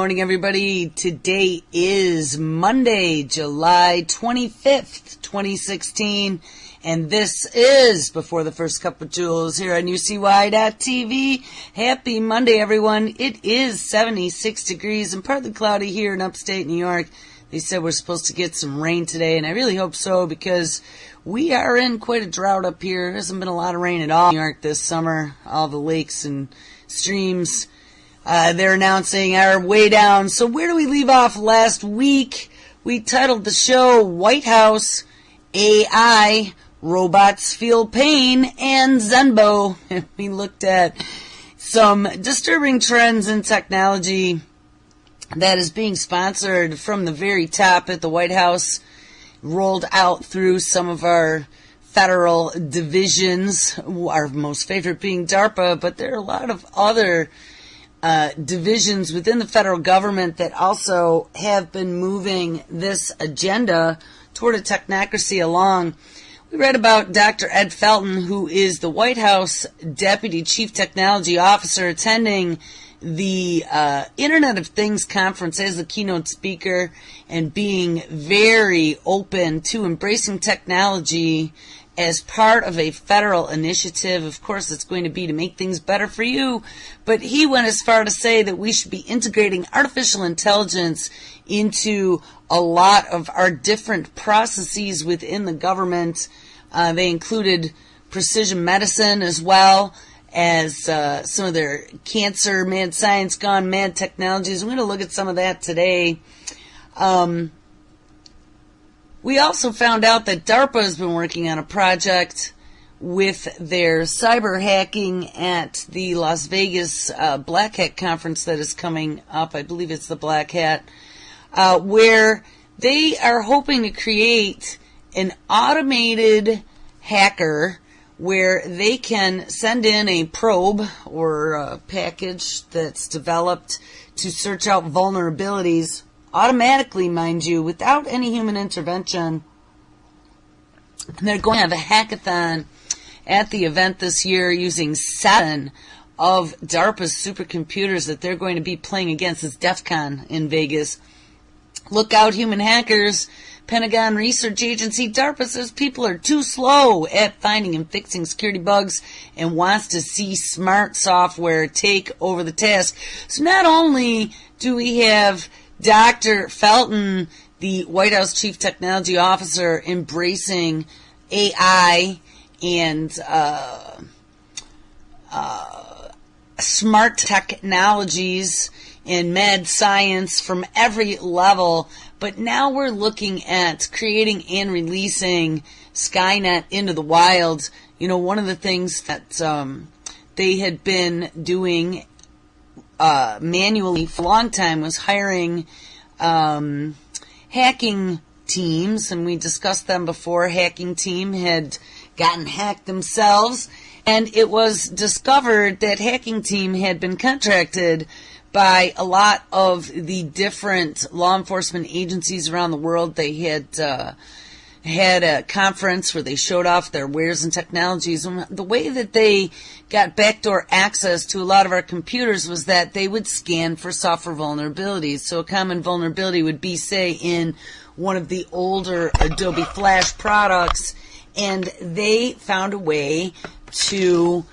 morning, everybody. Today is Monday, July 25th, 2016, and this is Before the First Cup of Jules here on UCY.TV. Happy Monday, everyone. It is 76 degrees and partly cloudy here in upstate New York. They said we're supposed to get some rain today, and I really hope so because we are in quite a drought up here. There hasn't been a lot of rain at all in New York this summer. All the lakes and streams they're announcing are way down. So where do we leave off last week? We titled the show White House, AI, Robots Feel Pain, and Zenbo. We looked at some disturbing trends in technology that is being sponsored from the very top at the White House, rolled out through some of our federal divisions, our most favorite being DARPA, but there are a lot of other divisions within the federal government that also have been moving this agenda toward a technocracy along. We read about Dr. Ed Felton, who is the White House Deputy Chief Technology Officer, attending the Internet of Things conference as the keynote speaker and being very open to embracing technology as part of a federal initiative. Of course, it's going to be to make things better for you, but he went as far to say that we should be integrating artificial intelligence into a lot of our different processes within the government. They included precision medicine as well as some of their cancer, mad science, gone mad technologies. We're going to look at some of that today. We also found out that DARPA has been working on a project with their cyber hacking at the Las Vegas Black Hat conference that is coming up. I believe it's the Black Hat, where they are hoping to create an automated hacker where they can send in a probe or a package that's developed to search out vulnerabilities automatically, mind you, without any human intervention. And they're going to have a hackathon at the event this year using 7 of DARPA's supercomputers that they're going to be playing against. It's DEF CON in Vegas. Look out, human hackers. Pentagon Research Agency, DARPA says people are too slow at finding and fixing security bugs and wants to see smart software take over the task. So not only do we have Dr. Felton, the White House Chief Technology Officer, embracing AI and smart technologies and mad science from every level, but now we're looking at creating and releasing Skynet into the wild. You know, one of the things that they had been doing manually for a long time was hiring hacking teams, and we discussed them before. Hacking team had gotten hacked themselves, and it was discovered that hacking team had been contracted by a lot of the different law enforcement agencies around the world. They had a conference where they showed off their wares and technologies. And the way that they got backdoor access to a lot of our computers was that they would scan for software vulnerabilities. So a common vulnerability would be, say, in one of the older Adobe Flash products, and they found a way to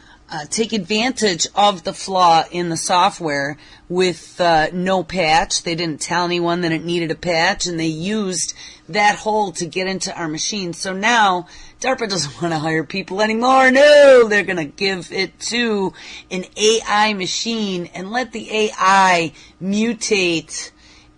take advantage of the flaw in the software with no patch. They didn't tell anyone that it needed a patch, and they used that hole to get into our machines. So now DARPA doesn't want to hire people anymore. No, they're going to give it to an AI machine and let the AI mutate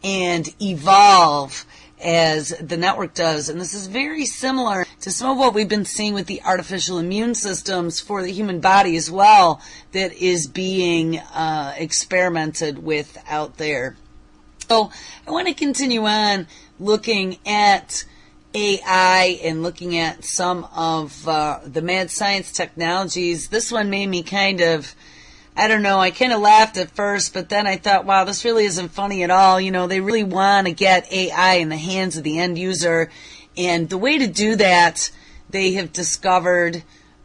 and evolve as the network does. And this is very similar to some of what we've been seeing with the artificial immune systems for the human body as well, that is being experimented with out there. So I want to continue on looking at AI and looking at some of the mad science technologies. This one made me kind of, I don't know, I kind of laughed at first, but then I thought, wow, this really isn't funny at all. You know, they really want to get AI in the hands of the end user, and the way to do that, they have discovered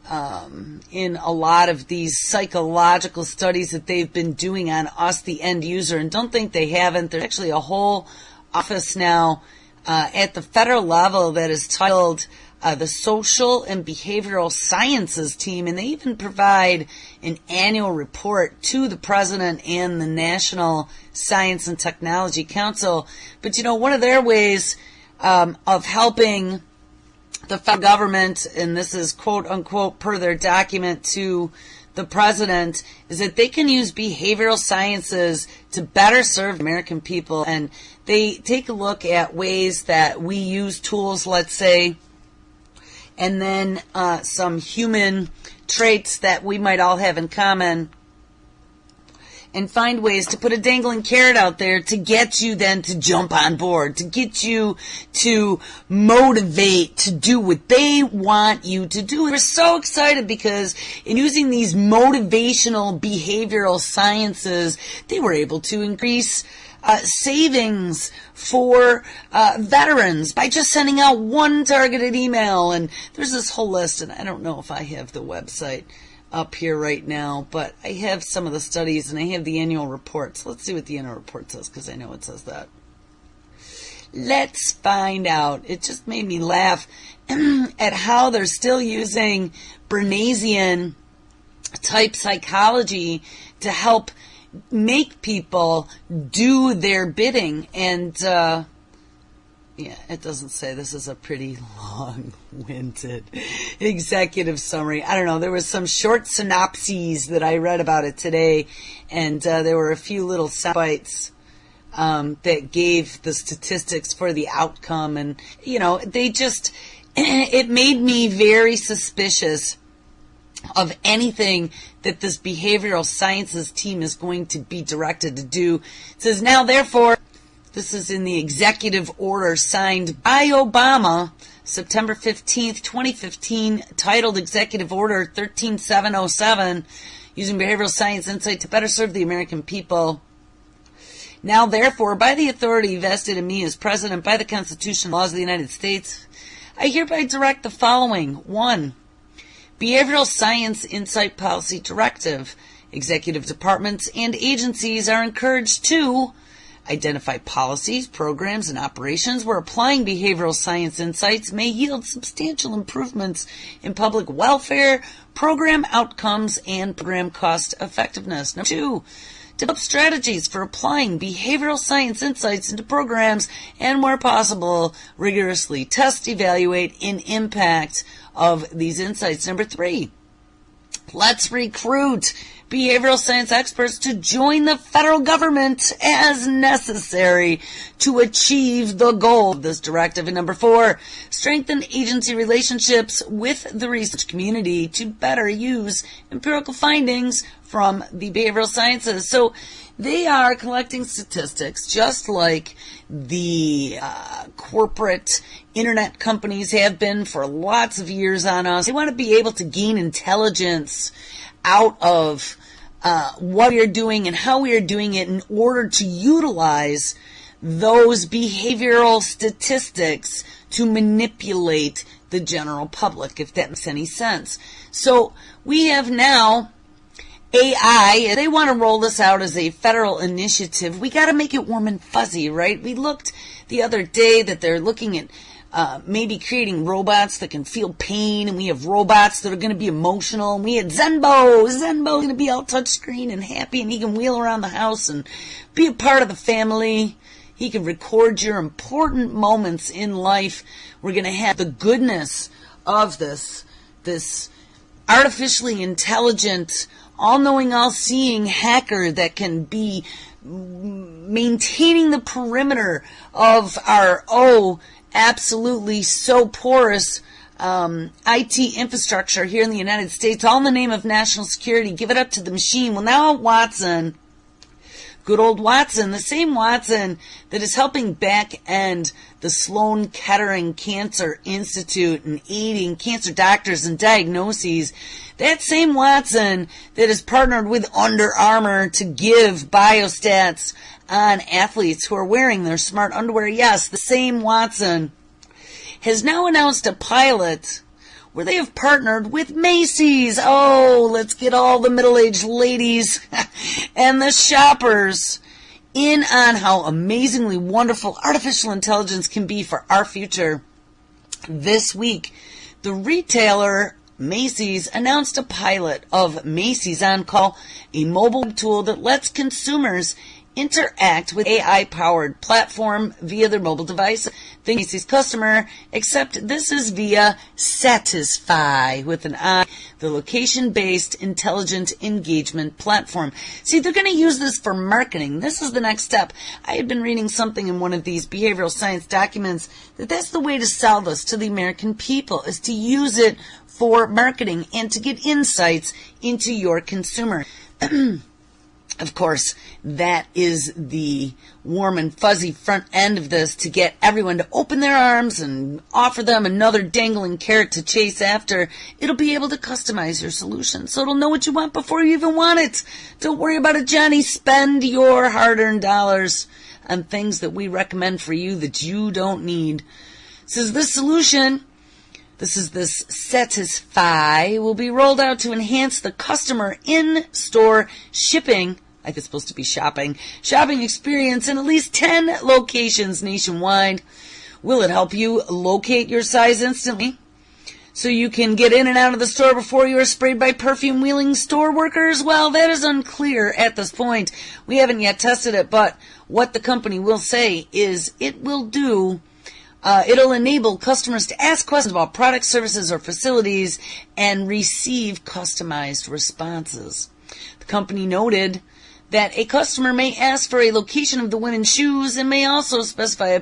in a lot of these psychological studies that they've been doing on us, the end user, and don't think they haven't. There's actually a whole office now at the federal level that is titled the Social and Behavioral Sciences Team, and they even provide an annual report to the President and the National Science and Technology Council. But, one of their ways of helping the federal government, and this is quote-unquote per their document to the President, is that they can use behavioral sciences to better serve the American people. And they take a look at ways that we use tools, let's say, and then some human traits that we might all have in common, and find ways to put a dangling carrot out there to get you then to jump on board, to get you to motivate to do what they want you to do. And we're so excited because in using these motivational behavioral sciences, they were able to increase savings for veterans by just sending out one targeted email. And there's this whole list, and I don't know if I have the website up here right now, but I have some of the studies and I have the annual reports. Let's see what the annual report says, because I know it says that. Let's find out. It just made me laugh at how they're still using Bernaysian type psychology to help make people do their bidding. And it doesn't say. This is a pretty long-winded executive summary. I don't know. There was some short synopses that I read about it today, and there were a few little sound bites that gave the statistics for the outcome. And, they just, it made me very suspicious of anything that this behavioral sciences team is going to be directed to do. It says, now, therefore, this is in the executive order signed by Obama, September 15th, 2015, titled Executive Order 13707, using behavioral science insight to better serve the American people. Now, therefore, by the authority vested in me as President by the Constitution and laws of the United States, I hereby direct the following. 1. Behavioral Science Insight Policy Directive. Executive departments and agencies are encouraged to identify policies, programs, and operations where applying behavioral science insights may yield substantial improvements in public welfare, program outcomes, and program cost effectiveness. Number 2, develop strategies for applying behavioral science insights into programs and, where possible, rigorously test, evaluate, and impact of these insights. Number 3, let's recruit behavioral science experts to join the federal government as necessary to achieve the goal of this directive. And number 4, strengthen agency relationships with the research community to better use empirical findings from the behavioral sciences. So they are collecting statistics just like the corporate internet companies have been for lots of years on us. They want to be able to gain intelligence out of what we are doing and how we are doing it in order to utilize those behavioral statistics to manipulate the general public, if that makes any sense. So we have now AI. They want to roll this out as a federal initiative. We got to make it warm and fuzzy, right? We looked the other day that they're looking at maybe creating robots that can feel pain, and we have robots that are going to be emotional, and we had Zenbo's going to be all touchscreen and happy, and he can wheel around the house and be a part of the family. He can record your important moments in life. We're going to have the goodness of this artificially intelligent, all-knowing, all-seeing hacker that can be maintaining the perimeter of our absolutely so porous IT infrastructure here in the United States, all in the name of national security. Give it up to the machine. Well, now Watson, good old Watson, the same Watson that is helping back end the Sloan Kettering Cancer Institute and aiding cancer doctors in diagnoses, that same Watson that is partnered with Under Armour to give biostats on athletes who are wearing their smart underwear. Yes, the same Watson has now announced a pilot where they have partnered with Macy's. Oh, let's get all the middle-aged ladies and the shoppers in on how amazingly wonderful artificial intelligence can be for our future. This week, the retailer Macy's announced a pilot of Macy's On Call, a mobile tool that lets consumers interact with AI-powered platform via their mobile device. The Macy's customer, except this is via Satisfy with an I, the location-based intelligent engagement platform. See, they're going to use this for marketing. This is the next step. I had been reading something in one of these behavioral science documents that that's the way to sell this to the American people, is to use it for marketing and to get insights into your consumer. Of course, that is the warm and fuzzy front end of this, to get everyone to open their arms and offer them another dangling carrot to chase after. It'll be able to customize your solution, so it'll know what you want before you even want it. Don't worry about it, Johnny. Spend your hard-earned dollars on things that we recommend for you that you don't need. Says this solution, this Satisfy, will be rolled out to enhance the customer in-store shipping, I think it's supposed to be shopping experience in at least 10 locations nationwide. Will it help you locate your size instantly, so you can get in and out of the store before you are sprayed by perfume-wheeling store workers? Well, that is unclear at this point. We haven't yet tested it, but what the company will say is it will do it'll enable customers to ask questions about products, services, or facilities and receive customized responses. The company noted that a customer may ask for a location of the women's shoes and may also specify a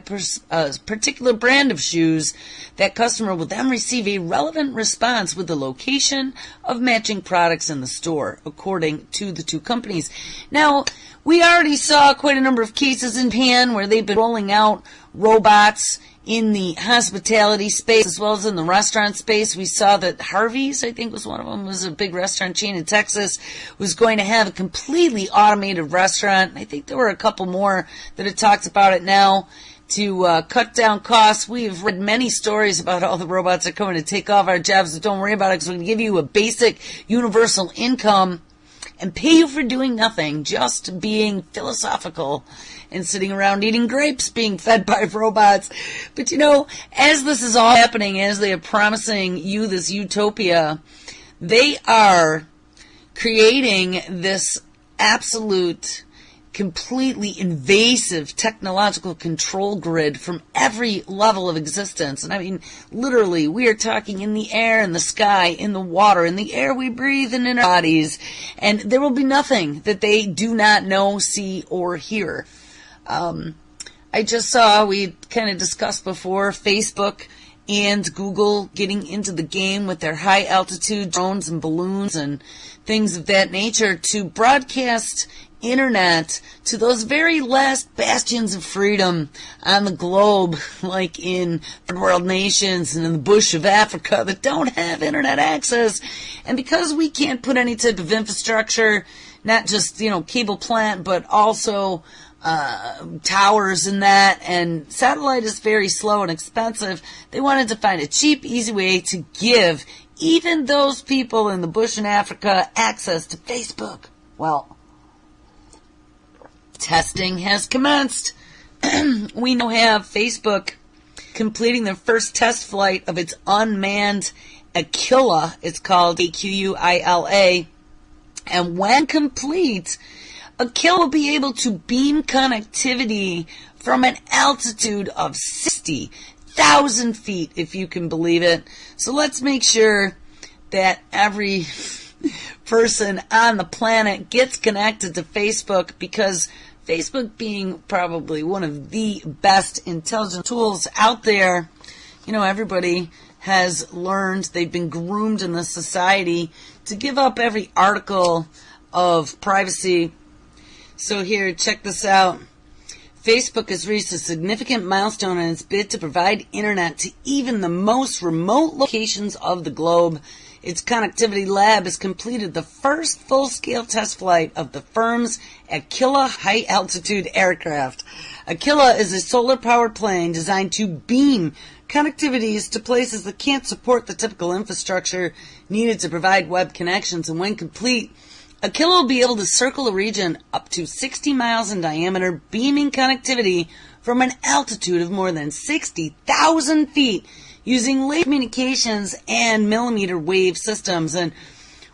particular brand of shoes. That customer will then receive a relevant response with the location of matching products in the store, according to the two companies. Now, we already saw quite a number of cases in Japan where they've been rolling out robots in the hospitality space as well as in the restaurant space. We saw that Harvey's, I think was one of them, was a big restaurant chain in Texas, was going to have a completely automated restaurant. I think there were a couple more that had talked about it now to cut down costs. We've read many stories about all the robots that are coming to take off our jobs, but don't worry about it, because we're going to give you a basic universal income and pay you for doing nothing, just being philosophical and sitting around eating grapes being fed by robots. But you know, as this is all happening, as they are promising you this utopia, they are creating this absolute, completely invasive technological control grid from every level of existence. And I mean, literally, we are talking in the air, in the sky, in the water, in the air we breathe, and in our bodies. And there will be nothing that they do not know, see, or hear. I just saw, we kind of discussed before, Facebook and Google getting into the game with their high-altitude drones and balloons and things of that nature to broadcast internet to those very last bastions of freedom on the globe, like in third world nations and in the bush of Africa that don't have internet access. And because we can't put any type of infrastructure, not just, cable plant, but also towers and that, and satellite is very slow and expensive, they wanted to find a cheap, easy way to give even those people in the bush in Africa access to Facebook. Well, testing has commenced. We now have Facebook completing their first test flight of its unmanned Aquila. It's called Aquila. And when complete, Aquila will be able to beam connectivity from an altitude of 60,000 feet, if you can believe it. So let's make sure that every person on the planet gets connected to Facebook, because Facebook, being probably one of the best intelligence tools out there, everybody has learned, they've been groomed in this society to give up every article of privacy. So here, check this out. Facebook has reached a significant milestone in its bid to provide internet to even the most remote locations of the globe. Its connectivity lab has completed the first full-scale test flight of the firm's Aquila high-altitude aircraft. Aquila is a solar-powered plane designed to beam connectivities to places that can't support the typical infrastructure needed to provide web connections. And when complete, Aquila will be able to circle a region up to 60 miles in diameter, beaming connectivity from an altitude of more than 60,000 feet using laser communications and millimeter wave systems. And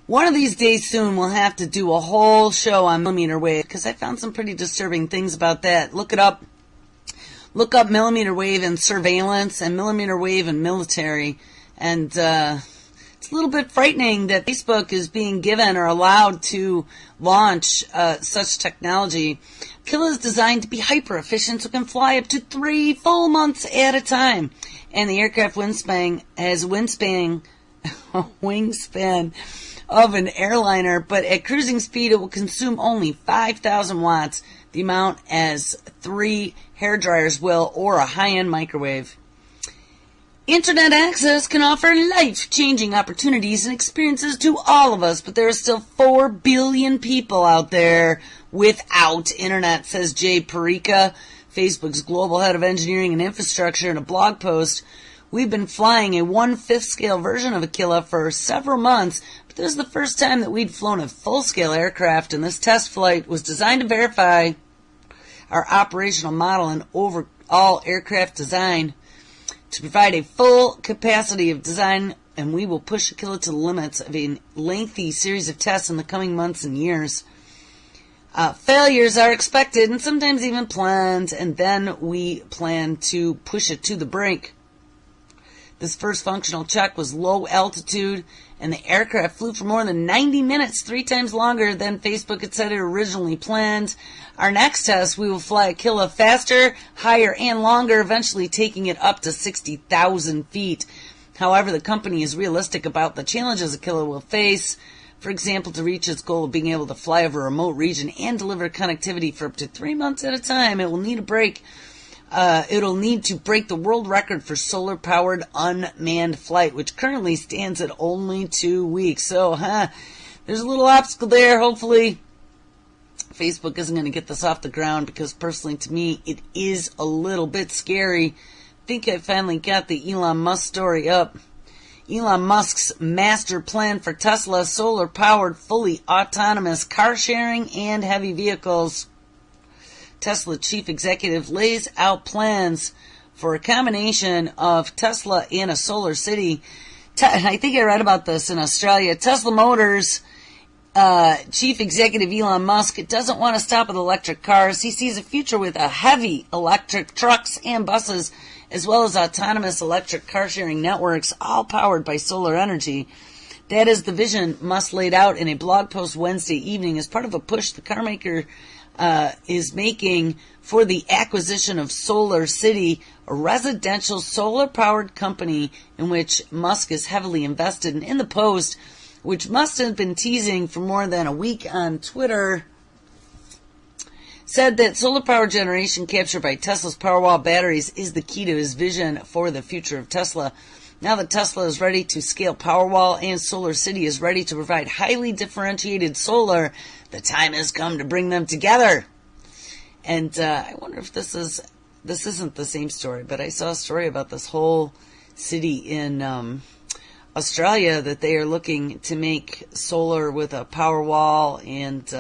one of these days soon we'll have to do a whole show on millimeter wave, because I found some pretty disturbing things about that. Look it up. Look up millimeter wave and surveillance and millimeter wave and military. And it's a little bit frightening that Facebook is being given or allowed to launch such technology. Aquila is designed to be hyper efficient, so it can fly up to 3 full months at a time. And the aircraft wingspan has wingspan of an airliner, but at cruising speed it will consume only 5,000 watts, the amount as 3 hair dryers will, or a high-end microwave. Internet access can offer life-changing opportunities and experiences to all of us, but there are still 4 billion people out there without internet, says Jay Perica, Facebook's global head of engineering and infrastructure, in a blog post. We've been flying a 1/5 scale version of Aquila for several months, but this is the first time that we'd flown a full-scale aircraft, and this test flight was designed to verify our operational model and overall aircraft design to provide a full capacity of design, and we will push Aquila to the limits of a lengthy series of tests in the coming months and years. Failures are expected and sometimes even planned, and then we plan to push it to the brink. This first functional check was low altitude, and the aircraft flew for more than 90 minutes, 3 times longer than Facebook had said it originally planned. Our next test, we will fly Aquila faster, higher, and longer, eventually taking it up to 60,000 feet. However, the company is realistic about the challenges Aquila will face. For example, to reach its goal of being able to fly over a remote region and deliver connectivity for up to 3 months at a time, it will need to break the world record for solar-powered unmanned flight, which currently stands at only 2 weeks. So, there's a little obstacle there. Hopefully, Facebook isn't going to get this off the ground, because personally, to me, it is a little bit scary. I think I finally got the Elon Musk story up. Elon Musk's master plan for Tesla, solar-powered, fully autonomous car sharing and heavy vehicles. Tesla chief executive lays out plans for a combination of Tesla and a solar city. I think I read about this in Australia. Tesla Motors chief executive Elon Musk doesn't want to stop with electric cars. He sees a future with heavy electric trucks and buses, as well as autonomous electric car-sharing networks, all powered by solar energy. That is the vision Musk laid out in a blog post Wednesday evening as part of a push the car maker is making for the acquisition of Solar City, a residential solar-powered company in which Musk is heavily invested. And in the post, which Musk has been teasing for more than a week on Twitter, said that solar power generation captured by Tesla's Powerwall batteries is the key to his vision for the future of Tesla. Now that Tesla is ready to scale Powerwall and Solar City is ready to provide highly differentiated solar, the time has come to bring them together. And I wonder if this isn't the same story, but I saw a story about this whole city in Australia that they are looking to make solar with a Powerwall and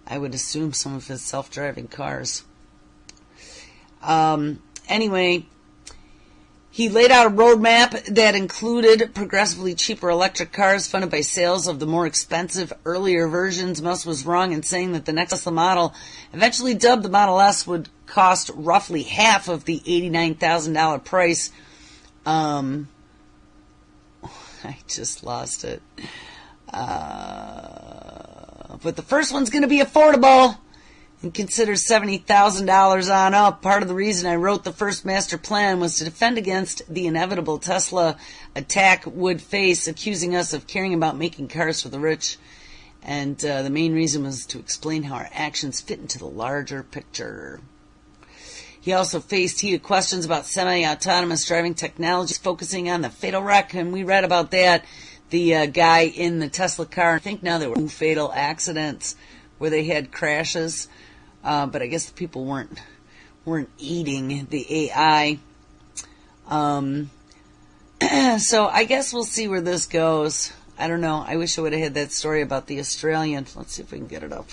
I would assume some of his self-driving cars. Anyway, he laid out a roadmap that included progressively cheaper electric cars funded by sales of the more expensive earlier versions. Musk was wrong in saying that the next Tesla model, eventually dubbed the Model S, would cost roughly half of the $89,000 price. I just lost it. But the first one's going to be affordable and consider $70,000 on up. Part of the reason I wrote the first master plan was to defend against the inevitable Tesla attack would face, accusing us of caring about making cars for the rich. And the main reason was to explain how our actions fit into the larger picture. He also faced heated questions about semi-autonomous driving technologies, focusing on the fatal wreck, and we read about that. The guy in the Tesla car, I think now there were 2 fatal accidents where they had crashes, but I guess the people weren't eating the AI. So I guess we'll see where this goes. I don't know. I wish I would have had that story about the Australian. Let's see if we can get it up.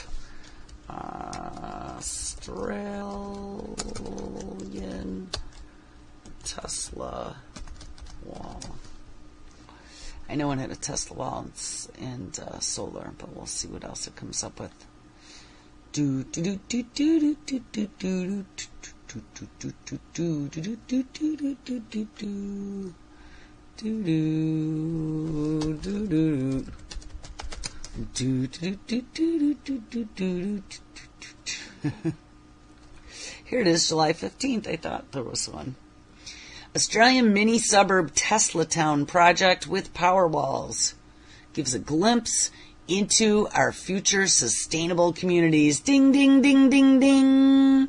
Australian Tesla wall. I know one had a Tesla wall and solar, but we'll see what else it comes up with. Here it is, July 15th. I thought there was one. Australian mini suburb Tesla Town project with power walls gives a glimpse into our future sustainable communities. Ding, ding, ding, ding, ding.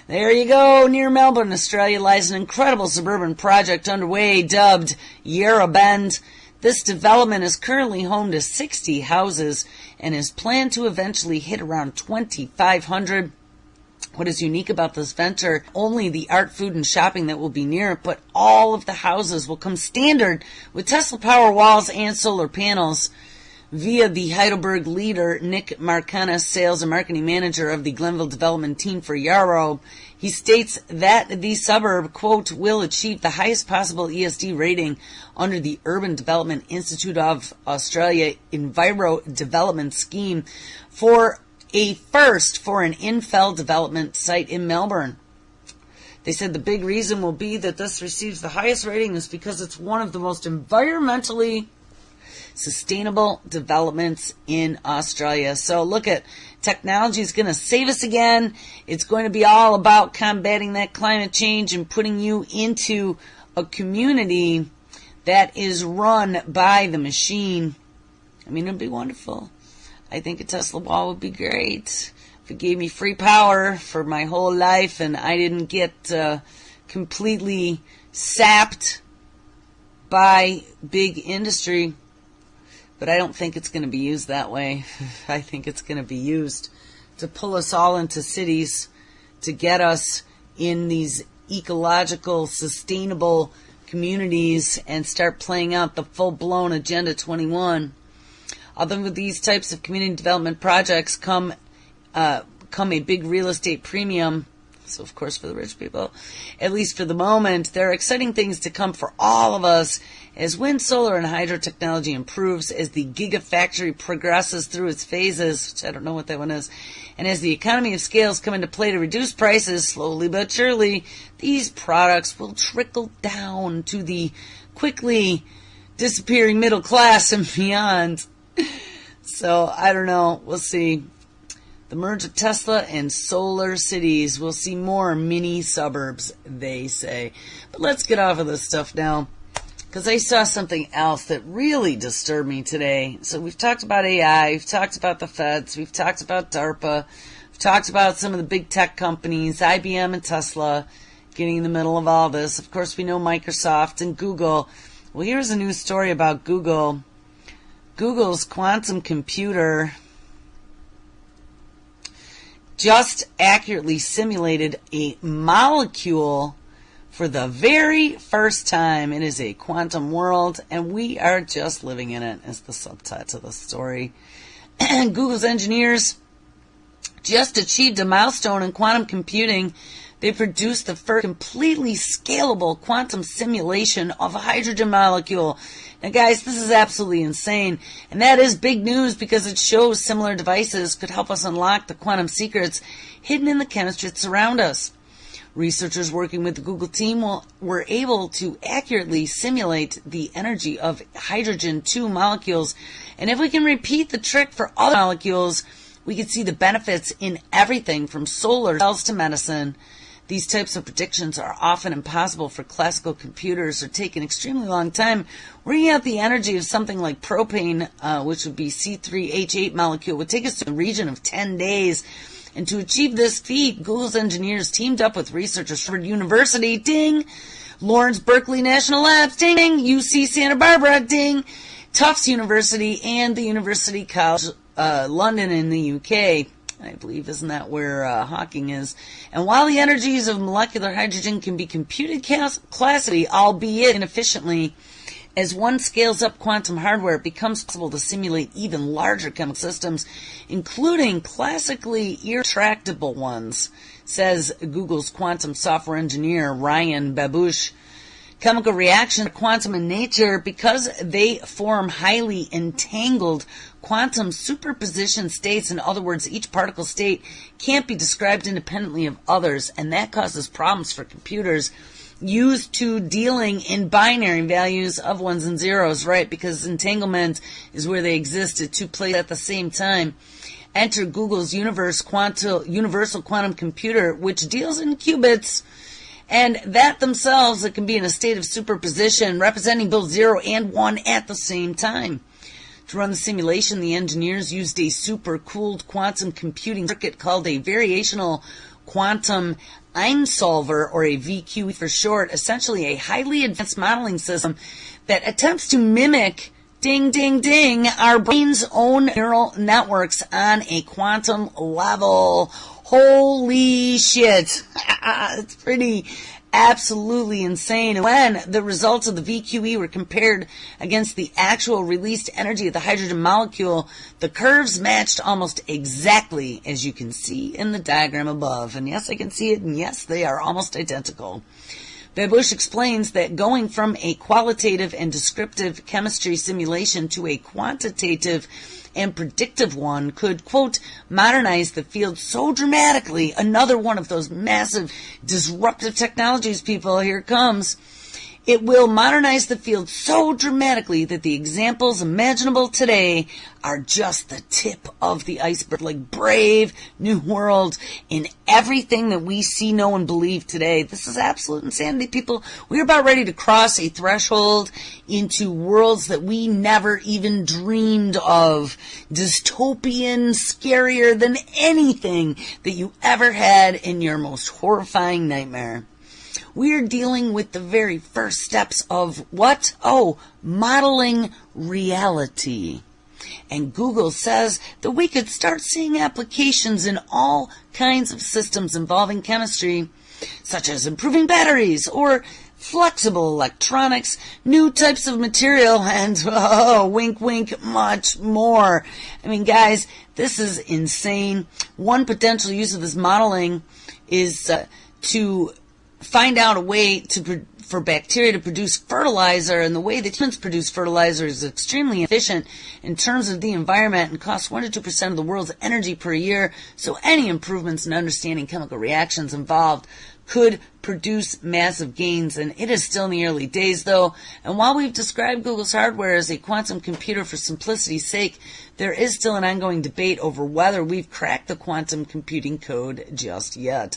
There you go. Near Melbourne, Australia, lies an incredible suburban project underway dubbed Yarra Bend. This development is currently home to 60 houses and is planned to eventually hit around 2,500. What is unique about this venture, only the art, food, and shopping that will be near it, but all of the houses will come standard with Tesla power walls and solar panels. Via the Heidelberg leader, Nick Marcanis, sales and marketing manager of the Glenville development team for Yarrow, he states that the suburb, quote, will achieve the highest possible ESD rating under the Urban Development Institute of Australia Enviro Development Scheme for a first for an infill development site in Melbourne. They said the big reason will be that this receives the highest rating is because it's one of the most environmentally sustainable developments in Australia. So look at technology is going to save us again. It's going to be all about combating that climate change and putting you into a community that is run by the machine. I mean, it'd be wonderful. I think a Tesla wall would be great. If it gave me free power for my whole life and I didn't get completely sapped by big industry. But I don't think it's going to be used that way. I think it's going to be used to pull us all into cities, to get us in these ecological, sustainable communities and start playing out the full-blown Agenda 21. Although with these types of community development projects come a big real estate premium, so of course for the rich people, at least for the moment, there are exciting things to come for all of us as wind, solar, and hydro technology improves, as the gigafactory progresses through its phases, which I don't know what that one is, and as the economy of scales come into play to reduce prices, slowly but surely, these products will trickle down to the quickly disappearing middle class and beyond. So, I don't know. We'll see. The merge of Tesla and solar cities. We'll see more mini suburbs, they say. But let's get off of this stuff now, because I saw something else that really disturbed me today. So we've talked about AI, we've talked about the feds, we've talked about DARPA, we've talked about some of the big tech companies, IBM and Tesla, getting in the middle of all this. Of course, we know Microsoft and Google. Well, here's a news story about Google. Google's quantum computer just accurately simulated a molecule for the very first time. It is a quantum world, and we are just living in it, is the subtitle of the story. Google's engineers just achieved a milestone in quantum computing. They produced the first completely scalable quantum simulation of a hydrogen molecule. Now, guys, this is absolutely insane, and that is big news because it shows similar devices could help us unlock the quantum secrets hidden in the chemistry that surround us. Researchers working with the Google team were able to accurately simulate the energy of hydrogen-2 molecules, and if we can repeat the trick for other molecules, we can see the benefits in everything from solar cells to medicine. These types of predictions are often impossible for classical computers or take an extremely long time. Working out the energy of something like propane, which would be C3H8 molecule, would take us to a region of 10 days. And to achieve this feat, Google's engineers teamed up with researchers from Harvard University, ding, Lawrence Berkeley National Labs, ding, UC Santa Barbara, ding, Tufts University, and the University College London in the UK. I believe. Isn't that where Hawking is? And while the energies of molecular hydrogen can be computed classically, albeit inefficiently, as one scales up quantum hardware, it becomes possible to simulate even larger chemical systems, including classically irretractable ones, says Google's quantum software engineer Ryan Babouche. Chemical reactions are quantum in nature because they form highly entangled quantum superposition states. In other words, each particle state can't be described independently of others, and that causes problems for computers used to dealing in binary values of ones and zeros, right? Because entanglement is where they exist at two places at the same time. Enter Google's universal quantum computer, which deals in qubits, and that themselves, it can be in a state of superposition, representing both 0 and 1 at the same time. To run the simulation, the engineers used a super-cooled quantum computing circuit called a variational quantum Einsolver, or a VQE for short, essentially a highly advanced modeling system that attempts to mimic, ding, ding, ding, our brain's own neural networks on a quantum level. Holy shit. It's pretty absolutely insane. And when the results of the VQE were compared against the actual released energy of the hydrogen molecule, the curves matched almost exactly, as you can see in the diagram above. And yes, I can see it, and yes, they are almost identical. Babouche explains that going from a qualitative and descriptive chemistry simulation to a quantitative and predictive one could, quote, modernize the field so dramatically. Another one of those massive disruptive technologies, people, here it comes. It will modernize the field so dramatically that the examples imaginable today are just the tip of the iceberg. Like Brave New World in everything that we see, know, and believe today. This is absolute insanity, people. We're about ready to cross a threshold into worlds that we never even dreamed of. Dystopian, scarier than anything that you ever had in your most horrifying nightmare. We're dealing with the very first steps of what? Oh, modeling reality. And Google says that we could start seeing applications in all kinds of systems involving chemistry, such as improving batteries or flexible electronics, new types of material, and, oh, wink, wink, much more. I mean, guys, this is insane. One potential use of this modeling is to find out a way for bacteria to produce fertilizer, and the way that humans produce fertilizer is extremely efficient in terms of the environment and costs 1% to 2% of the world's energy per year. So any improvements in understanding chemical reactions involved could produce massive gains, and it is still in the early days, though. And while we've described Google's hardware as a quantum computer for simplicity's sake, there is still an ongoing debate over whether we've cracked the quantum computing code just yet.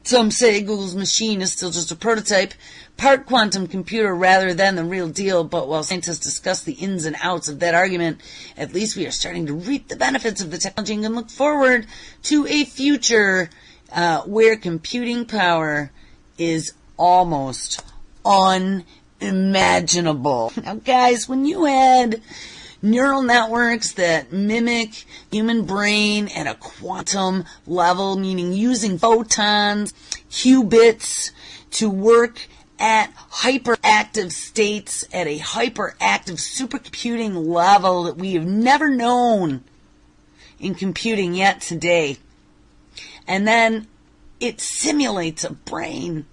Some say Google's machine is still just a prototype, part quantum computer rather than the real deal, but while scientists discuss the ins and outs of that argument, at least we are starting to reap the benefits of the technology and can look forward to a future where computing power is almost unimaginable. Now, guys, when you had neural networks that mimic human brain at a quantum level, meaning using photons, qubits, to work at hyperactive states at a hyperactive supercomputing level that we have never known in computing yet today. And then it simulates a brain.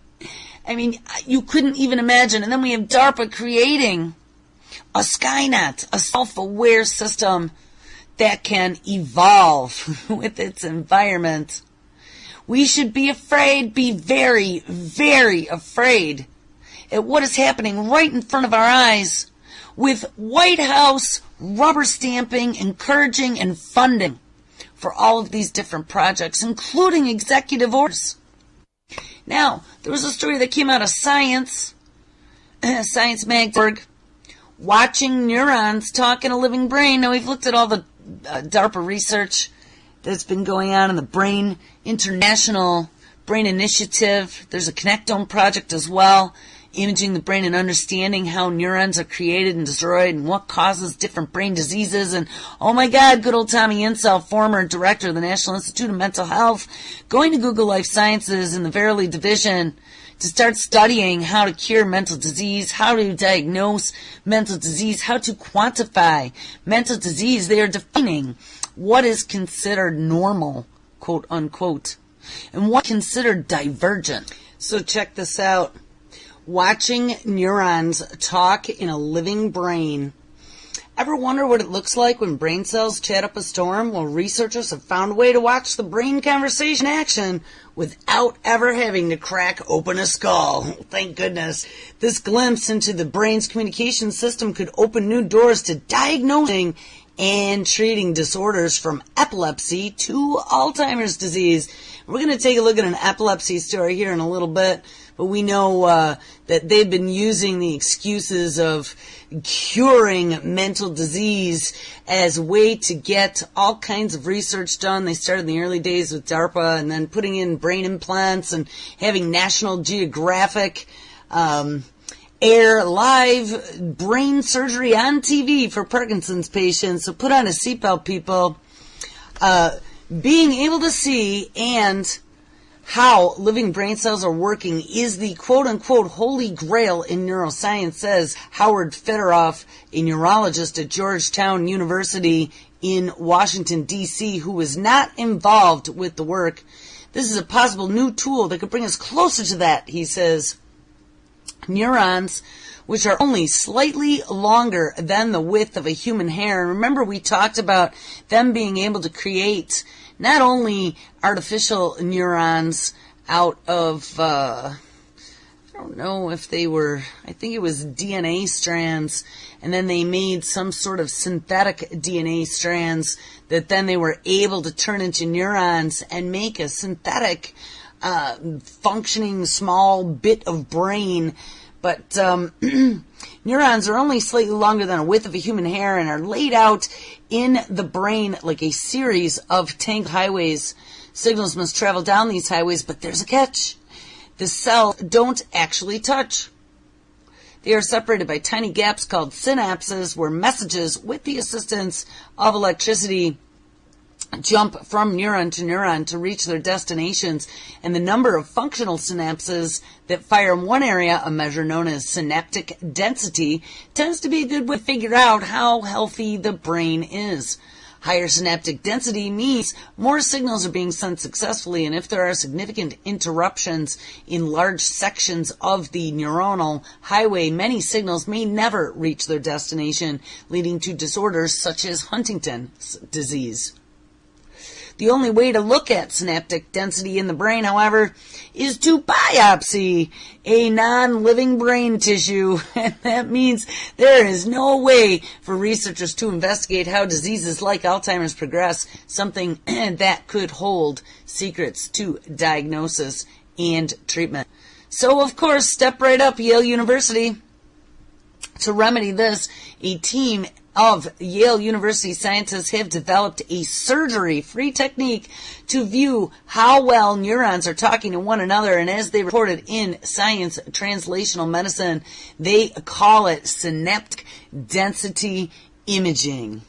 I mean, you couldn't even imagine. And then we have DARPA creating a Skynet, a self-aware system that can evolve with its environment. We should be afraid, be very, very afraid at what is happening right in front of our eyes, with White House rubber stamping, encouraging, and funding for all of these different projects, including executive orders. Now, there was a story that came out of Science Mag.org, watching neurons talk in a living brain. Now, we've looked at all the DARPA research that's been going on in the International Brain Initiative. There's a Connectome project as well. imaging the brain and understanding how neurons are created and destroyed and what causes different brain diseases. And oh my God, good old Tommy Insel, former director of the National Institute of Mental Health, going to Google Life Sciences in the Verily division to start studying how to cure mental disease, how to diagnose mental disease, how to quantify mental disease. They are defining what is considered normal, quote unquote, and what is considered divergent. So check this out. Watching neurons talk in a living brain. Ever wonder what it looks like when brain cells chat up a storm? Well, researchers have found a way to watch the brain conversation in action without ever having to crack open a skull. Thank goodness. This glimpse into the brain's communication system could open new doors to diagnosing and treating disorders from epilepsy to Alzheimer's disease. We're going to take a look at an epilepsy story here in a little bit, but we know that they've been using the excuses of curing mental disease as a way to get all kinds of research done. They started in the early days with DARPA and then putting in brain implants and having National Geographic air live brain surgery on TV for Parkinson's patients. So put on a seatbelt, people. Being able to see and how living brain cells are working is the quote-unquote holy grail in neuroscience, says Howard Federoff, a neurologist at Georgetown University in Washington, D.C., who was not involved with the work. This is a possible new tool that could bring us closer to that, he says. Neurons, which are only slightly longer than the width of a human hair. And remember, we talked about them being able to create not only artificial neurons out of, I don't know if they were, I think it was DNA strands, and then they made some sort of synthetic DNA strands that then they were able to turn into neurons and make a synthetic functioning small bit of brain. But neurons are only slightly longer than a width of a human hair and are laid out in the brain like a series of tangled highways. Signals must travel down these highways, but there's a catch. The cells don't actually touch. They are separated by tiny gaps called synapses, where messages, with the assistance of electricity, jump from neuron to reach their destinations, and the number of functional synapses that fire in one area, a measure known as synaptic density, tends to be a good way to figure out how healthy the brain is. Higher synaptic density means more signals are being sent successfully, and if there are significant interruptions in large sections of the neuronal highway, many signals may never reach their destination, leading to disorders such as Huntington's disease. The only way to look at synaptic density in the brain, however, is to biopsy a non-living brain tissue. And that means there is no way for researchers to investigate how diseases like Alzheimer's progress, something that could hold secrets to diagnosis and treatment. So, of course, step right up, Yale University. To remedy this, a team of Yale University scientists have developed a surgery-free technique to view how well neurons are talking to one another, and as they reported in Science Translational Medicine, they call it synaptic density imaging.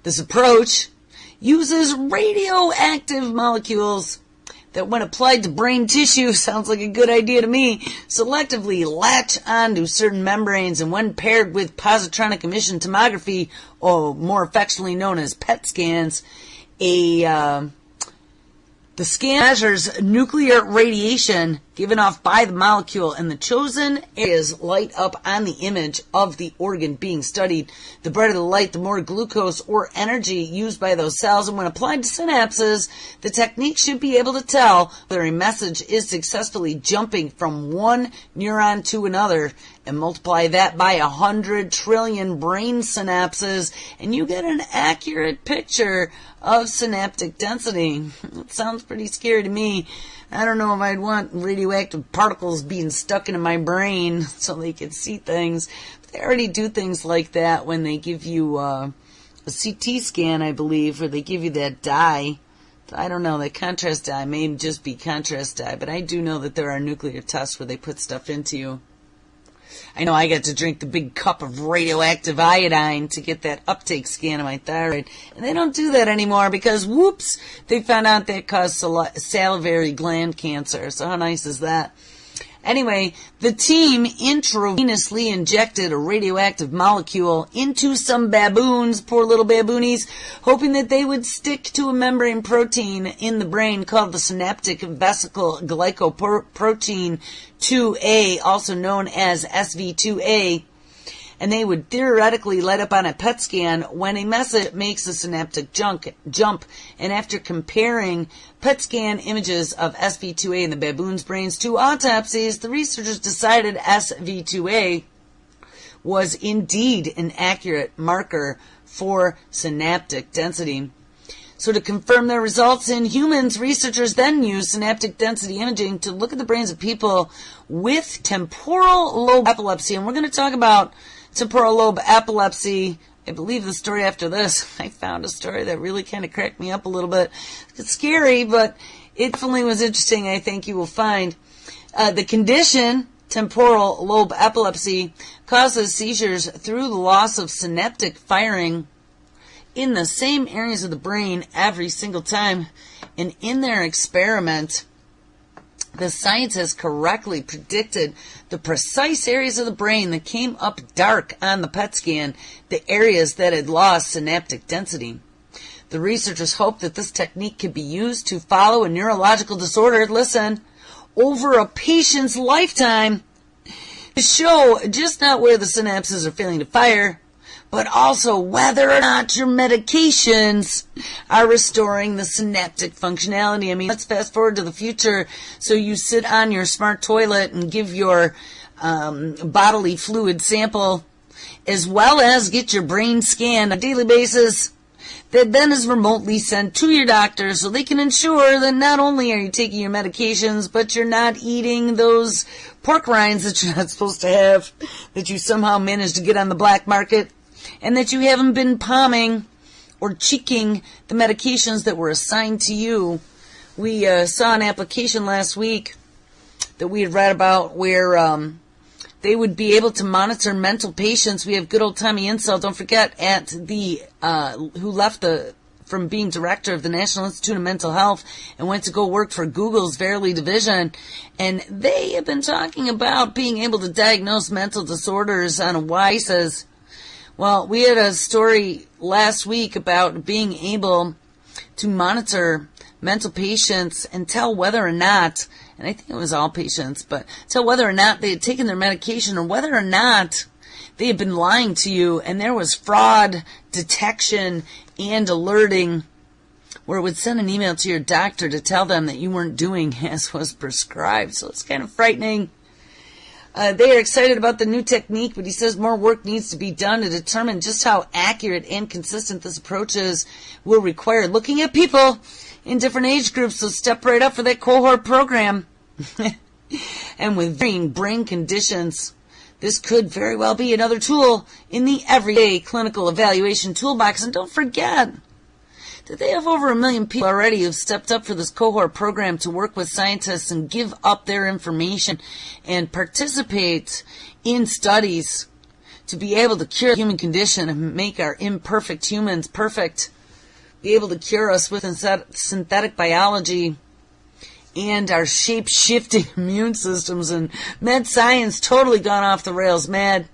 This approach uses radioactive molecules that, when applied to brain tissue, sounds like a good idea to me, selectively latch onto certain membranes, and when paired with positronic emission tomography, or more affectionately known as PET scans, the scan measures nuclear radiation given off by the molecule, and the chosen areas light up on the image of the organ being studied. The brighter the light, the more glucose or energy used by those cells, and when applied to synapses, the technique should be able to tell whether a message is successfully jumping from one neuron to another, and multiply that by 100 trillion brain synapses, and you get an accurate picture of synaptic density. It sounds pretty scary to me. I don't know if I'd want radioactive particles being stuck into my brain so they could see things. But they already do things like that when they give you a CT scan, I believe, or they give you that dye. I don't know, that contrast dye may just be contrast dye, but I do know that there are nuclear tests where they put stuff into you. I know I got to drink the big cup of radioactive iodine to get that uptake scan of my thyroid. And they don't do that anymore because, whoops, they found out that caused salivary gland cancer. So how nice is that? Anyway, the team intravenously injected a radioactive molecule into some baboons, poor little baboonies, hoping that they would stick to a membrane protein in the brain called the synaptic vesicle glycoprotein 2A, also known as SV2A. And they would theoretically light up on a PET scan when a message makes a synaptic jump. And after comparing PET scan images of SV2A in the baboons' brains to autopsies, the researchers decided SV2A was indeed an accurate marker for synaptic density. So to confirm their results in humans, researchers then used synaptic density imaging to look at the brains of people with temporal lobe epilepsy. And we're going to talk about temporal lobe epilepsy. I believe the story after this. I found a story that really kind of cracked me up a little bit. It's scary, but it definitely was interesting. I think you will find the condition, temporal lobe epilepsy, causes seizures through the loss of synaptic firing in the same areas of the brain every single time. And in their experiment, the scientists correctly predicted the precise areas of the brain that came up dark on the PET scan, the areas that had lost synaptic density. The researchers hoped that this technique could be used to follow a neurological disorder, listen, over a patient's lifetime to show just not where the synapses are failing to fire, but also whether or not your medications are restoring the synaptic functionality. I mean, let's fast forward to the future. So you sit on your smart toilet and give your bodily fluid sample, as well as get your brain scanned on a daily basis, that then is remotely sent to your doctor so they can ensure that not only are you taking your medications, but you're not eating those pork rinds that you're not supposed to have, that you somehow managed to get on the black market, and that you haven't been palming or cheeking the medications that were assigned to you. We saw an application last week that we had read about where they would be able to monitor mental patients. We have good old Tommy Insel, don't forget, at the who left from being director of the National Institute of Mental Health and went to go work for Google's Verily division. And they have been talking about being able to diagnose mental disorders on a wide basis. Well, we had a story last week about being able to monitor mental patients and tell whether or not, and I think it was all patients, but tell whether or not they had taken their medication or whether or not they had been lying to you, and there was fraud detection and alerting where it would send an email to your doctor to tell them that you weren't doing as was prescribed. So it's kind of frightening. They are excited about the new technique, but he says more work needs to be done to determine just how accurate and consistent this approach is will require looking at people in different age groups, so step right up for that cohort program. And with varying brain conditions, this could very well be another tool in the everyday clinical evaluation toolbox. And don't forget that they have over 1 million people already who've stepped up for this cohort program to work with scientists and give up their information and participate in studies to be able to cure the human condition and make our imperfect humans perfect, be able to cure us with synthetic biology and our shape-shifting immune systems. And med science totally gone off the rails mad.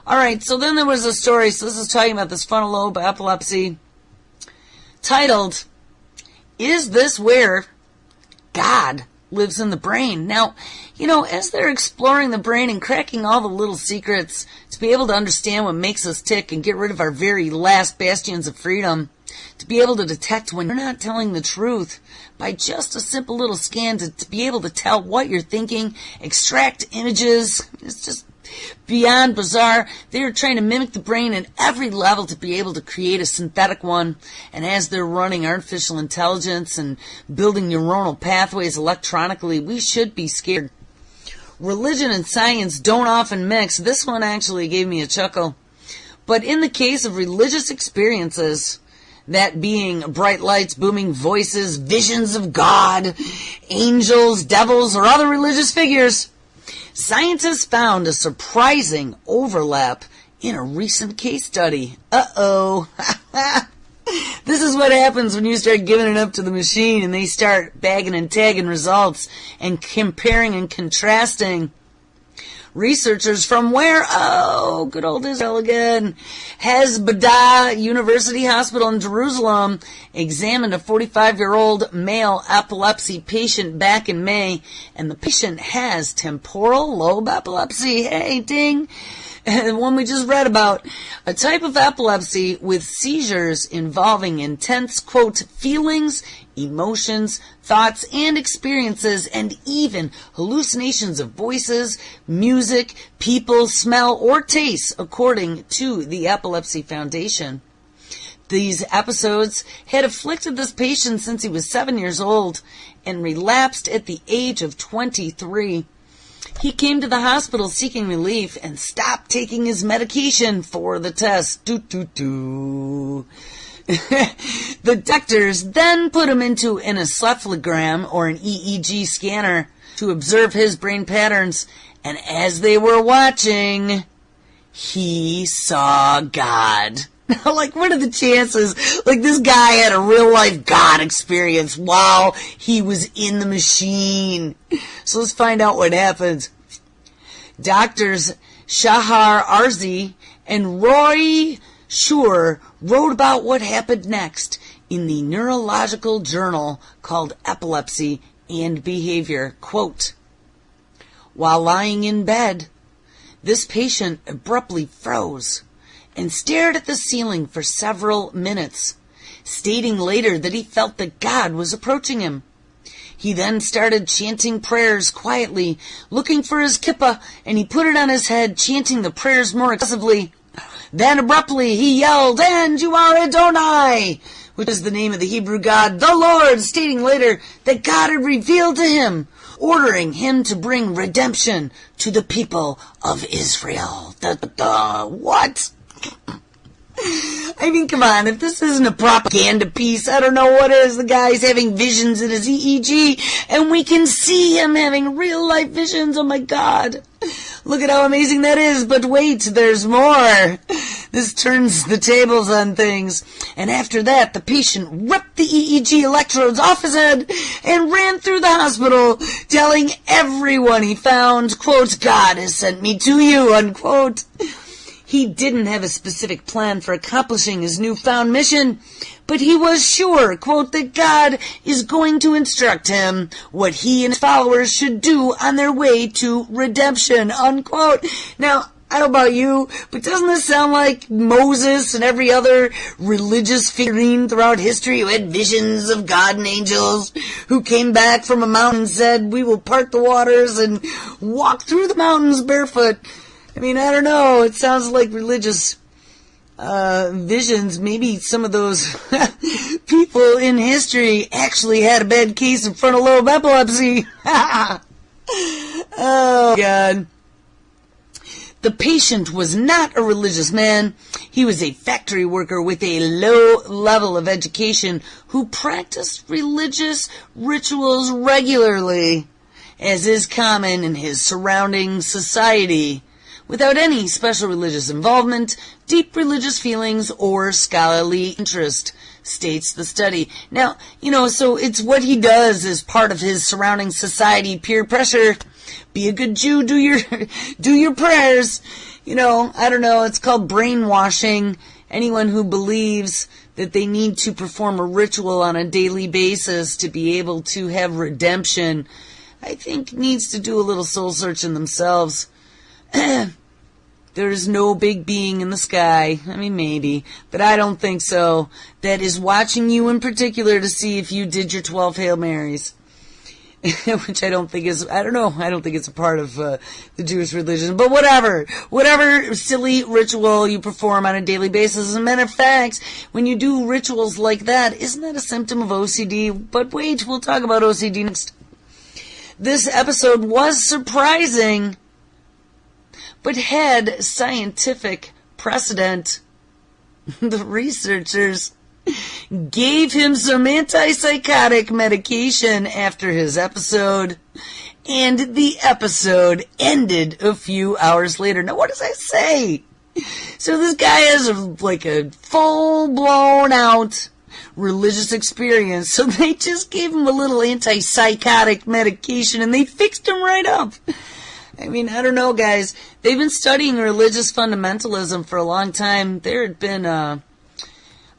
All right, so then there was a story. So this is talking about this frontal lobe epilepsy, titled, "Is This Where God Lives in the Brain?" Now, you know, as they're exploring the brain and cracking all the little secrets to be able to understand what makes us tick and get rid of our very last bastions of freedom, to be able to detect when you're not telling the truth by just a simple little scan, to be able to tell what you're thinking, extract images, it's just beyond bizarre. They're trying to mimic the brain at every level to be able to create a synthetic one. And as they're running artificial intelligence and building neuronal pathways electronically, we should be scared. Religion and science don't often mix. This one actually gave me a chuckle. But in the case of religious experiences, that being bright lights, booming voices, visions of God, angels, devils, or other religious figures, Scientists found a surprising overlap in a recent case study. Uh-oh. This is what happens when you start giving it up to the machine and they start bagging and tagging results and comparing and contrasting. Researchers from where? Oh, good old Israel again. Hezbollah University Hospital in Jerusalem examined a 45-year-old male epilepsy patient back in May, and the patient has temporal lobe epilepsy. Hey, ding. The one we just read about, a type of epilepsy with seizures involving intense, quote, feelings, emotions, thoughts, and experiences, and even hallucinations of voices, music, people, smell, or taste, according to the Epilepsy Foundation. These episodes had afflicted this patient since he was 7 years old and relapsed at the age of 23. He came to the hospital seeking relief and stopped taking his medication for the test. The doctors then put him into an encephalogram or an EEG scanner to observe his brain patterns, and as they were watching, he saw God. Like, what are the chances? Like, this guy had a real-life God experience while he was in the machine. So let's find out what happens. Doctors Shahar Arzi and Roy Shur wrote about what happened next in the neurological journal called Epilepsy and Behavior. Quote, while lying in bed, this patient abruptly froze and stared at the ceiling for several minutes, stating later that he felt that God was approaching him. He then started chanting prayers quietly, looking for his kippah, and he put it on his head, chanting the prayers more aggressively. Then abruptly he yelled, "And you are Adonai," which is the name of the Hebrew God, the Lord, stating later that God had revealed to him, ordering him to bring redemption to the people of Israel. What? I mean, come on, if this isn't a propaganda piece, I don't know what is. The guy's having visions in his EEG, and we can see him having real-life visions. Oh, my God. Look at how amazing that is. But wait, there's more. This turns the tables on things. And after that, the patient ripped the EEG electrodes off his head and ran through the hospital, telling everyone he found, quote, God has sent me to you, unquote. He didn't have a specific plan for accomplishing his newfound mission, but he was sure, quote, that God is going to instruct him what he and his followers should do on their way to redemption, unquote. Now, I don't know about you, but doesn't this sound like Moses and every other religious figurine throughout history who had visions of God and angels, who came back from a mountain and said, we will part the waters and walk through the mountains barefoot? I mean, I don't know. It sounds like religious visions. Maybe some of those people in history actually had a bad case of frontal lobe epilepsy. Oh, God. The patient was not a religious man. He was a factory worker with a low level of education who practiced religious rituals regularly, as is common in his surrounding society, without any special religious involvement, deep religious feelings, or scholarly interest, states the study. Now, so it's what he does as part of his surrounding society, peer pressure. Be a good Jew, do your prayers. I don't know, it's called brainwashing. Anyone who believes that they need to perform a ritual on a daily basis to be able to have redemption, I think needs to do a little soul searching themselves. There is no big being in the sky. I mean, maybe, but I don't think so. That is watching you in particular to see if you did your 12 Hail Marys. Which I don't think is, I don't think it's a part of the Jewish religion. But whatever silly ritual you perform on a daily basis. As a matter of fact, when you do rituals like that, isn't that a symptom of OCD? But wait, we'll talk about OCD next. This episode was surprising, but had scientific precedent. The researchers gave him some antipsychotic medication after his episode, And the episode ended a few hours later. Now, what does I say? So this guy has a full-blown out religious experience. So they just gave him a little antipsychotic medication and they fixed him right up. I mean, I don't know, guys. They've been studying religious fundamentalism for a long time. There had been a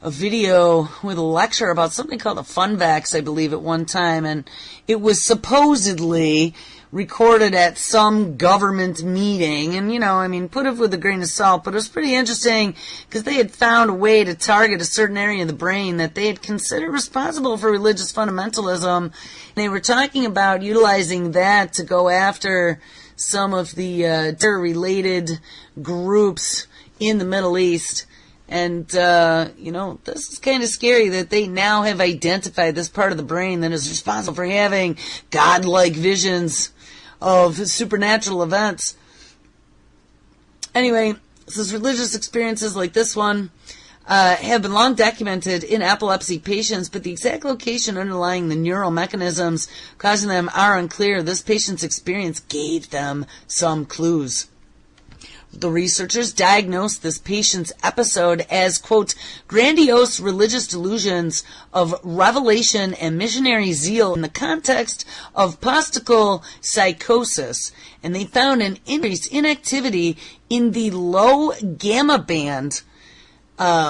video with a lecture about something called a Funvax, I believe, at one time, and it was supposedly recorded at some government meeting, and put it with a grain of salt, but it was pretty interesting because they had found a way to target a certain area of the brain that they had considered responsible for religious fundamentalism. They were talking about utilizing that to go after some of the terror-related groups in the Middle East. And, this is kind of scary that they now have identified this part of the brain that is responsible for having godlike visions of supernatural events. Anyway, says religious experiences like this one have been long documented in epilepsy patients, but the exact location underlying the neural mechanisms causing them are unclear. This patient's experience gave them some clues. The researchers diagnosed this patient's episode as, quote, grandiose religious delusions of revelation and missionary zeal in the context of postical psychosis. And they found an increase in activity in the low gamma band,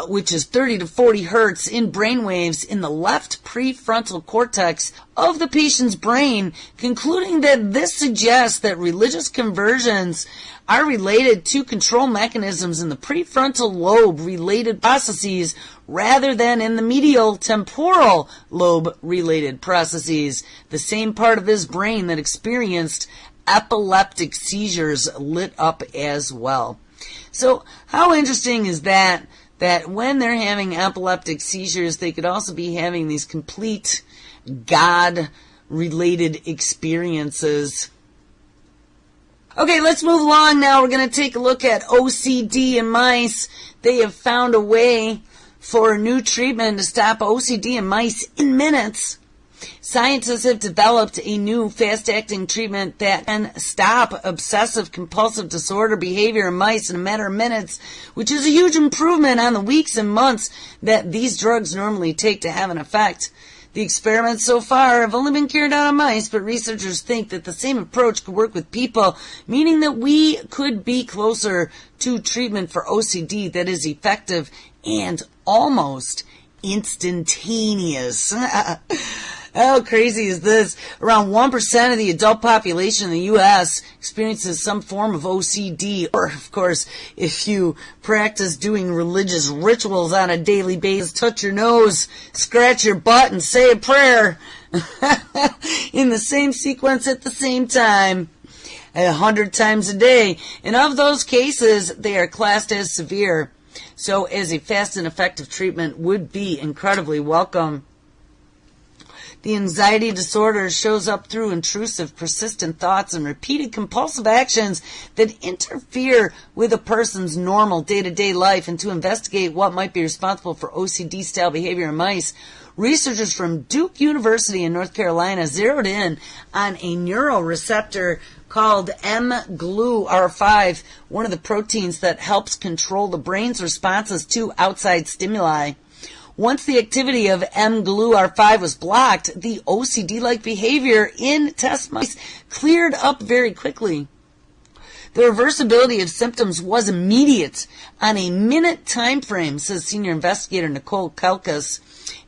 which is 30 to 40 hertz in brainwaves in the left prefrontal cortex of the patient's brain, concluding that this suggests that religious conversions are related to control mechanisms in the prefrontal lobe related processes rather than in the medial temporal lobe related processes, the same part of his brain that experienced epileptic seizures lit up as well. So how interesting is that when they're having epileptic seizures, they could also be having these complete God-related experiences. Okay, let's move along now. We're going to take a look at OCD in mice. They have found a way for a new treatment to stop OCD in mice in minutes. Scientists have developed a new fast-acting treatment that can stop obsessive-compulsive disorder behavior in mice in a matter of minutes, which is a huge improvement on the weeks and months that these drugs normally take to have an effect. The experiments so far have only been carried out on mice, but researchers think that the same approach could work with people, meaning that we could be closer to treatment for OCD that is effective and almost instantaneous. How crazy is this? Around 1% of the adult population in the U.S. experiences some form of OCD. Or, of course, if you practice doing religious rituals on a daily basis, touch your nose, scratch your butt, and say a prayer in the same sequence at the same time 100 times a day. And of those cases, they are classed as severe. So, as a fast and effective treatment would be incredibly welcome. The anxiety disorder shows up through intrusive, persistent thoughts and repeated compulsive actions that interfere with a person's normal day-to-day life. And to investigate what might be responsible for OCD-style behavior in mice, researchers from Duke University in North Carolina zeroed in on a neuroreceptor called mGlu-R5, one of the proteins that helps control the brain's responses to outside stimuli. Once the activity of mGlu-R5 was blocked, the OCD-like behavior in test mice cleared up very quickly. The reversibility of symptoms was immediate on a minute time frame, says senior investigator Nicole Kalkas.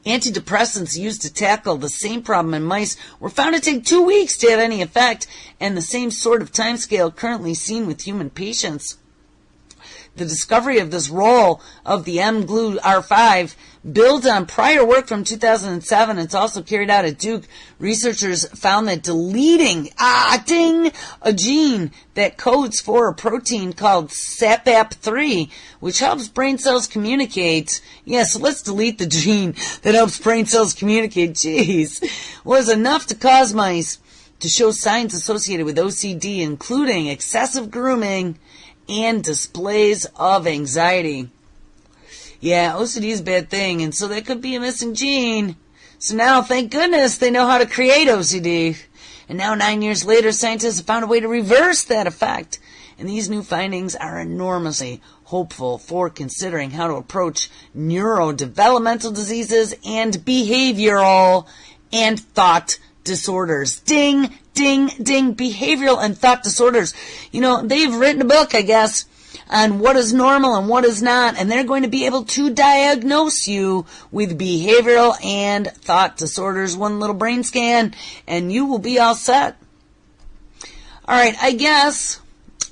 Antidepressants used to tackle the same problem in mice were found to take 2 weeks to have any effect, and the same sort of timescale currently seen with human patients. The discovery of this role of the mGlu-R5 builds on prior work from 2007. It's also carried out at Duke. Researchers found that deleting a gene that codes for a protein called SAPAP3, which helps brain cells communicate. Yes, let's delete the gene that helps brain cells communicate. Jeez, was enough to cause mice to show signs associated with OCD, including excessive grooming and displays of anxiety. Yeah, OCD is a bad thing, and so that could be a missing gene. So now, thank goodness, they know how to create OCD. And now 9 years later, scientists have found a way to reverse that effect. And these new findings are enormously hopeful for considering how to approach neurodevelopmental diseases and behavioral and thought disorders. Ding, ding, ding. Behavioral and thought disorders. You know, they've written a book, I guess, on what is normal and what is not, and they're going to be able to diagnose you with behavioral and thought disorders. One little brain scan, and you will be all set. All right, I guess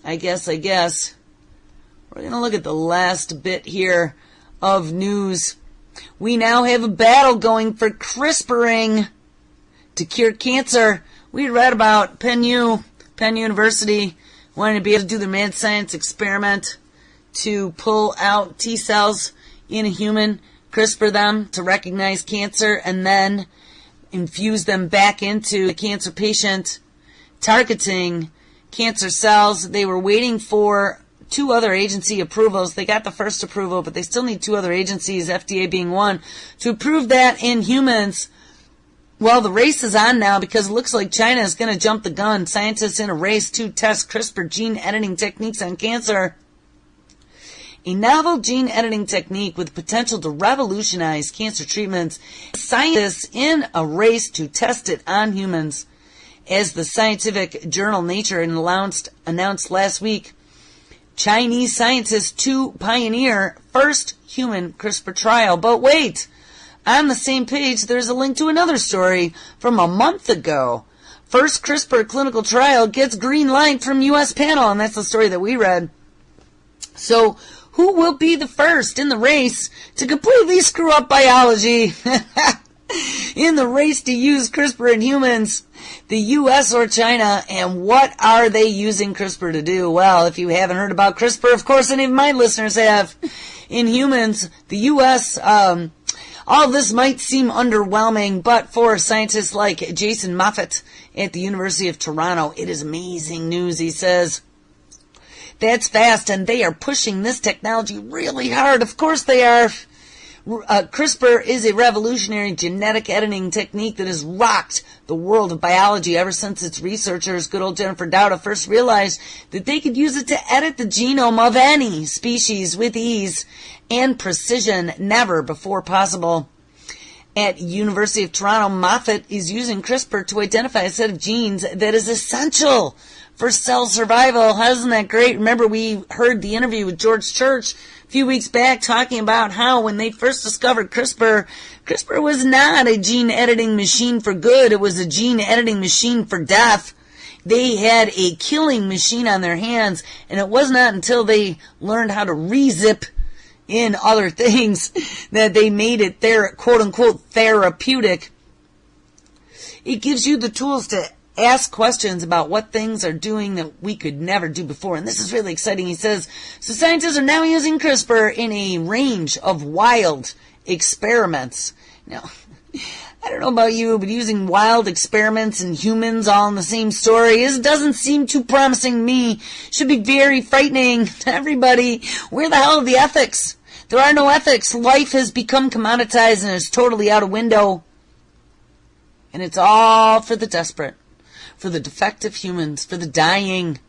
we're going to look at the last bit here of news. We now have a battle going for CRISPRing to cure cancer. We read about Penn University wanting to be able to do the mad science experiment to pull out T cells in a human, CRISPR them to recognize cancer, and then infuse them back into the cancer patient, targeting cancer cells. They were waiting for 2 other agency approvals. They got the first approval, but they still need 2 other agencies, FDA being one, to approve that in humans. Well, the race is on now because it looks like China is going to jump the gun. Scientists in a race to test CRISPR gene editing techniques on cancer. A novel gene editing technique with potential to revolutionize cancer treatments. Scientists in a race to test it on humans. As the scientific journal Nature announced last week, Chinese scientists to pioneer first human CRISPR trial. But wait! On the same page, there's a link to another story from a month ago. First CRISPR clinical trial gets green light from U.S. panel, and that's the story that we read. So, who will be the first in the race to completely screw up biology? In the race to use CRISPR in humans, the U.S. or China, and what are they using CRISPR to do? Well, if you haven't heard about CRISPR, of course any of my listeners have. In humans, the U.S., all this might seem underwhelming, but for scientists like Jason Moffat at the University of Toronto, it is amazing news, he says. That's fast, and they are pushing this technology really hard. Of course they are. CRISPR is a revolutionary genetic editing technique that has rocked the world of biology ever since its researchers, good old Jennifer Dowda, first realized that they could use it to edit the genome of any species with ease and precision never before possible. At University of Toronto, Moffat is using CRISPR to identify a set of genes that is essential for cell survival. Isn't that great? Remember, we heard the interview with George Church a few weeks back talking about how when they first discovered CRISPR, CRISPR was not a gene editing machine for good. It was a gene editing machine for death. They had a killing machine on their hands, and it was not until they learned how to re-zip in other things that they made it their quote-unquote therapeutic. It gives you the tools to ask questions about what things are doing that we could never do before. And this is really exciting. He says, so scientists are now using CRISPR in a range of wild experiments. Now, I don't know about you, but using wild experiments in humans all in the same story doesn't seem too promising to me. Should be very frightening to everybody. Where the hell are the ethics? There are no ethics. Life has become commoditized and is totally out of window. And it's all for the desperate, for the defective humans, for the dying,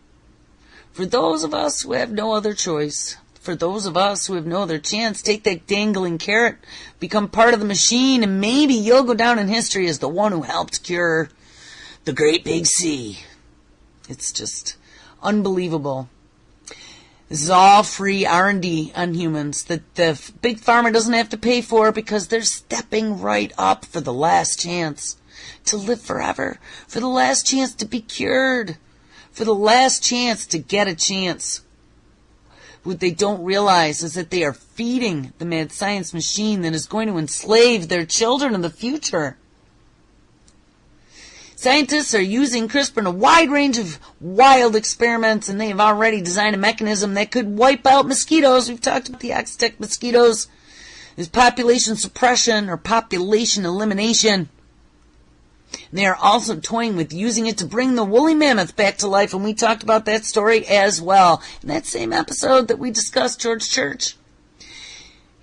for those of us who have no other choice. For those of us who have no other chance, take that dangling carrot, become part of the machine, and maybe you'll go down in history as the one who helped cure the Great Big C. It's just unbelievable. This is all free R&D on humans that the big pharma doesn't have to pay for because they're stepping right up for the last chance to live forever, for the last chance to be cured, for the last chance to get a chance. What they don't realize is that they are feeding the mad science machine that is going to enslave their children in the future. Scientists are using CRISPR in a wide range of wild experiments, and they have already designed a mechanism that could wipe out mosquitoes. We've talked about the Aztec mosquitoes. There's population suppression or population elimination. And they are also toying with using it to bring the woolly mammoth back to life, and we talked about that story as well in that same episode that we discussed George Church.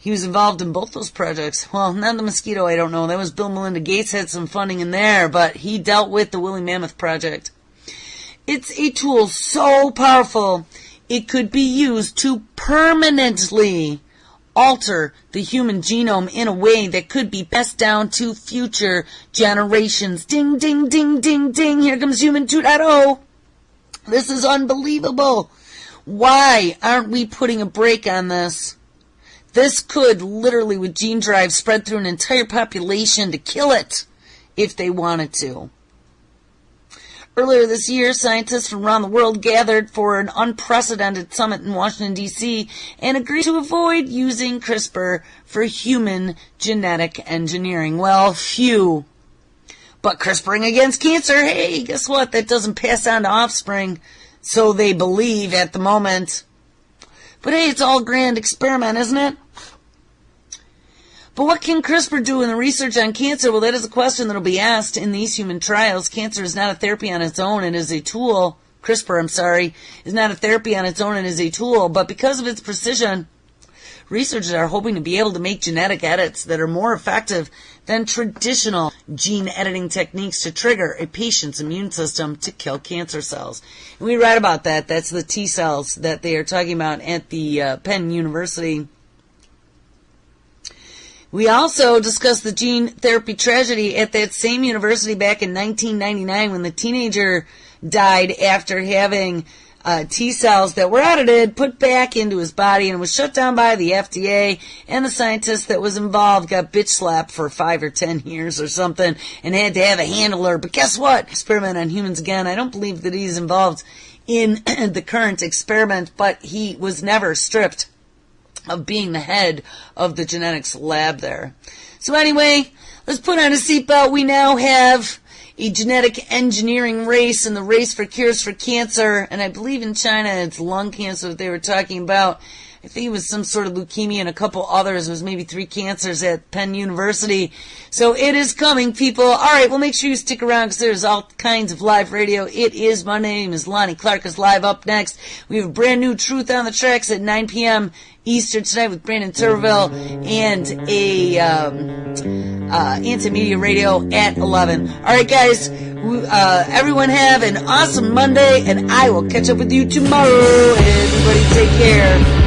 He was involved in both those projects. Well, not the mosquito, I don't know. That was Bill and Melinda Gates had some funding in there, but he dealt with the Woolly Mammoth Project. It's a tool so powerful, it could be used to permanently alter the human genome in a way that could be passed down to future generations. Ding, ding, ding, ding, ding. Here comes Human 2.0. This is unbelievable. Why aren't we putting a brake on this? This could literally, with gene drive, spread through an entire population to kill it if they wanted to. Earlier this year, scientists from around the world gathered for an unprecedented summit in Washington, D.C., and agreed to avoid using CRISPR for human genetic engineering. Well, phew. But CRISPRing against cancer, hey, guess what? That doesn't pass on to offspring, so they believe at the moment. But hey, it's all a grand experiment, isn't it? But what can CRISPR do in the research on cancer? Well, that is a question that will be asked in these human trials. Cancer is not a therapy on its own. It is a tool. CRISPR, is not a therapy on its own. It is a tool. But because of its precision, researchers are hoping to be able to make genetic edits that are more effective than traditional gene editing techniques to trigger a patient's immune system to kill cancer cells. And we read about that. That's the T cells that they are talking about at the Penn University. We also discussed the gene therapy tragedy at that same university back in 1999 when the teenager died after having T cells that were edited put back into his body and was shut down by the FDA, and the scientist that was involved got bitch slapped for 5 or 10 years or something and had to have a handler. But guess what? Experiment on humans again. I don't believe that he's involved in the current experiment, but he was never stripped of being the head of the genetics lab there. So anyway, let's put on a seatbelt. We now have a genetic engineering race and the race for cures for cancer. And I believe in China it's lung cancer that they were talking about. I think it was some sort of leukemia and a couple others. It was maybe 3 cancers at Penn University. So it is coming, people. All right, well, make sure you stick around because there's all kinds of live radio. It is, my name is Lonnie Clark is live up next. We have a brand new Truth on the Tracks at 9 p.m. Eastern tonight with Brandon Turville and a Anti-Media Radio at 11. All right, guys, everyone have an awesome Monday, and I will catch up with you tomorrow. Everybody take care.